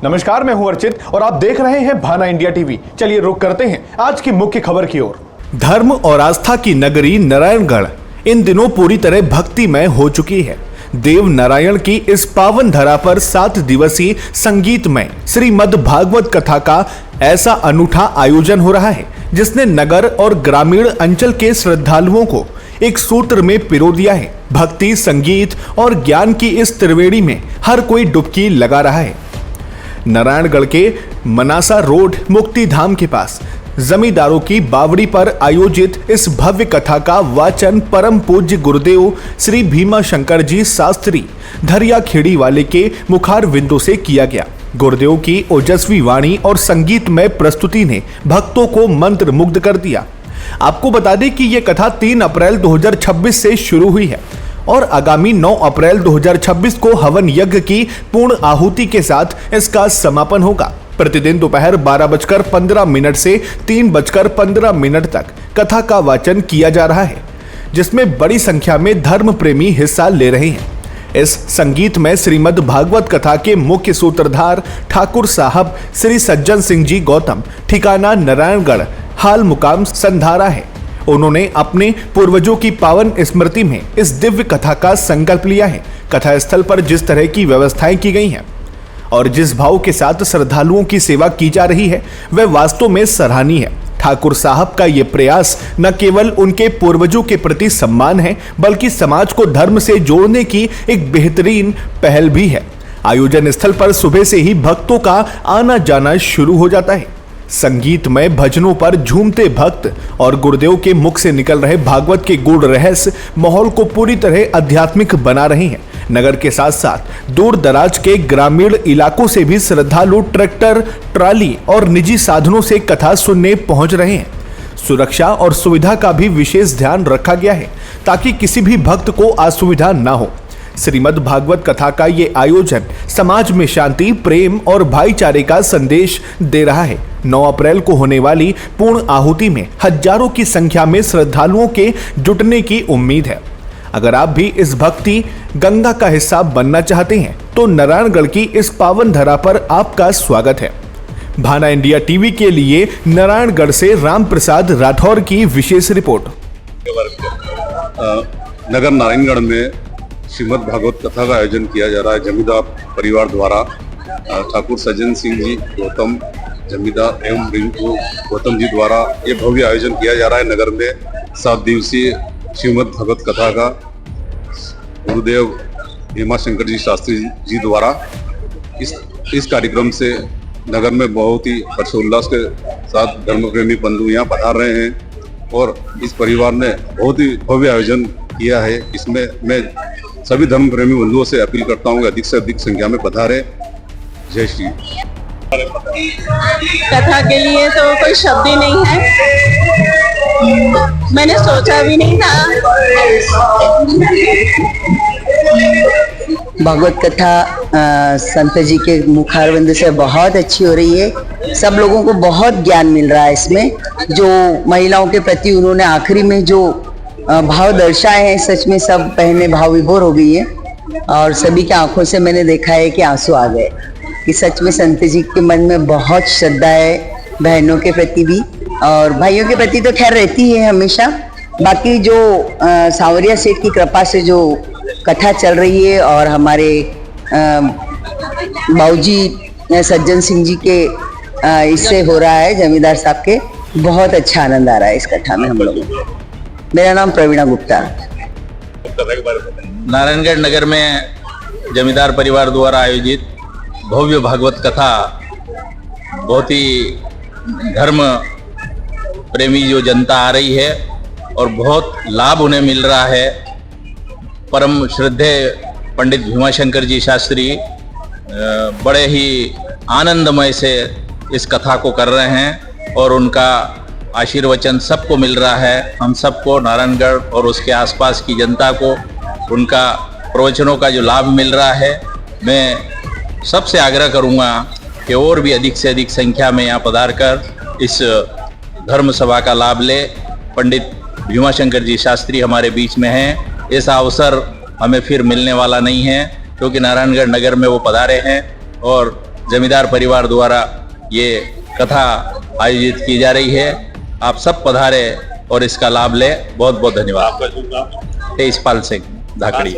नमस्कार, मैं हूं अर्चित और आप देख रहे हैं भाना इंडिया टीवी। चलिए रुक करते हैं आज की मुख्य खबर की ओर। धर्म और आस्था की नगरी नारायणगढ़ इन दिनों पूरी तरह भक्तिमय हो चुकी है। देव नारायण की इस पावन धरा पर 7 दिवसीय संगीतमय श्रीमद् भागवत कथा का ऐसा अनूठा आयोजन हो रहा है, जिसने नगर और ग्रामीण अंचल के श्रद्धालुओं को एक सूत्र में पिरो दिया है। भक्ति, संगीत और ज्ञान की इस त्रिवेणी में हर कोई डुबकी लगा रहा है। नारायणगढ़ के मनासा रोड मुक्ति धाम के पास जमींदारों की बावड़ी पर आयोजित इस भव्य कथा का वाचन परम पूज्य गुरुदेव श्री भीमा शंकर जी शास्त्री धरिया खेड़ी वाले के मुखार विंदों से किया गया। गुरुदेव की ओजस्वी वाणी और संगीतमय प्रस्तुति ने भक्तों को मंत्र मुग्ध कर दिया। आपको बता दें कि यह कथा 3 अप्रैल 2026 से शुरू हुई है और आगामी 9 अप्रैल 2026 को हवन यज्ञ की पूर्ण आहुति के साथ इसका समापन होगा। प्रतिदिन दोपहर 12:15 से 3:15 तक कथा का वाचन किया जा रहा है, जिसमें बड़ी संख्या में धर्म प्रेमी हिस्सा ले रहे हैं। इस संगीत में श्रीमद् भागवत कथा के मुख्य सूत्रधार ठाकुर साहब श्री सज्जन सिंह जी गौतम, ठिकाना नारायणगढ़, हाल मुकाम संधारा है। उन्होंने अपने पूर्वजों की पावन स्मृति में इस दिव्य कथा का संकल्प लिया है। कथा स्थल पर जिस तरह की व्यवस्थाएं की गई हैं और जिस भाव के साथ श्रद्धालुओं की सेवा की जा रही है, वह वास्तव में सराहनीय है। ठाकुर साहब का ये प्रयास न केवल उनके पूर्वजों के प्रति सम्मान है, बल्कि समाज को धर्म से जोड़ने की एक बेहतरीन पहल भी है। आयोजन स्थल पर सुबह से ही भक्तों का आना जाना शुरू हो जाता है। संगीतमय भजनों पर झूमते भक्त और गुरुदेव के मुख से निकल रहे भागवत के गूढ़ रहस्य माहौल को पूरी तरह आध्यात्मिक बना रहे हैं। नगर के साथ साथ दूर दराज के ग्रामीण इलाकों से भी श्रद्धालु ट्रैक्टर, ट्राली और निजी साधनों से कथा सुनने पहुंच रहे हैं। सुरक्षा और सुविधा का भी विशेष ध्यान रखा गया है ताकि किसी भी भक्त को असुविधा न हो। श्रीमद् भागवत कथा का ये आयोजन समाज में शांति, प्रेम और भाईचारे का संदेश दे रहा है। 9 अप्रैल को होने वाली पूर्ण आहुति में हजारों की संख्या में श्रद्धालुओं के जुटने की उम्मीद है। अगर आप भी इस भक्ति गंगा का हिस्सा बनना चाहते हैं तो नारायणगढ़ की इस पावन धरा पर आपका स्वागत है। भाना इंडिया टीवी के लिए नारायणगढ़ से राम प्रसाद राठौर की विशेष रिपोर्ट। नगर नारायणगढ़ में श्रीमद् भागवत कथा का आयोजन किया जा रहा है। जमींदार परिवार द्वारा ठाकुर सज्जन सिंह जी गौतम, जमींदार एवं रिंकू गौतम जी द्वारा ये भव्य आयोजन किया जा रहा है। नगर में 7 दिवसीय श्रीमद् भागवत कथा का गुरुदेव भीमा शंकर जी शास्त्री जी द्वारा इस कार्यक्रम से नगर में बहुत ही हर्षोल्लास के साथ धर्म प्रेमी बंधु यहाँ पधार रहे हैं और इस परिवार ने बहुत ही भव्य आयोजन किया है। इसमें मैं सभी धर्म प्रेमी बंधुओं से अपील करता हूँ कि अधिक से अधिक संख्या में पधारें। जय श्री। कथा के लिए तो कोई शब्द ही नहीं है, मैंने सोचा भी नहीं था। भागवत कथा संत जी के मुखारविंद से बहुत अच्छी हो रही है। सब लोगों को बहुत ज्ञान मिल रहा है इसमें। जो महिलाओं के प्रति उन्होंने आखिरी में जो भाव दर्शाए हैं, सच में सब बहनें भाव विभोर हो गई है और सभी की आंखों से मैंने देखा है कि आंसू आ गए कि सच में संत जी के मन में बहुत श्रद्धा है, बहनों के प्रति भी और भाइयों के प्रति तो खैर रहती है हमेशा। बाकी जो सांवरिया सेठ की कृपा से जो कथा चल रही है और हमारे बाबूजी सज्जन सिंह जी के इससे हो रहा है, जमींदार साहब के, बहुत अच्छा आनंद आ रहा है इस कथा में हम लोगों को। मेरा नाम प्रवीणा गुप्ता। नारायणगढ़ नगर में जमींदार परिवार द्वारा आयोजित भव्य भागवत कथा बहुत ही धर्म प्रेमी जो जनता आ रही है और बहुत लाभ उन्हें मिल रहा है। परम श्रद्धेय पंडित भीमा शंकर जी शास्त्री बड़े ही आनंदमय से इस कथा को कर रहे हैं और उनका आशीर्वचन सबको मिल रहा है। हम सबको, नारायणगढ़ और उसके आसपास की जनता को उनका प्रवचनों का जो लाभ मिल रहा है, मैं सबसे आग्रह करूंगा कि और भी अधिक से अधिक संख्या में यहाँ पधार कर इस धर्म सभा का लाभ ले। पंडित भीमा शंकर जी शास्त्री हमारे बीच में हैं। ऐसा अवसर हमें फिर मिलने वाला नहीं है क्योंकि नारायणगढ़ नगर में वो पधारे हैं और जमींदार परिवार द्वारा ये कथा आयोजित की जा रही है। आप सब पधारे और इसका लाभ ले। बहुत बहुत धन्यवाद। तेजपाल सिंह धाकड़ी।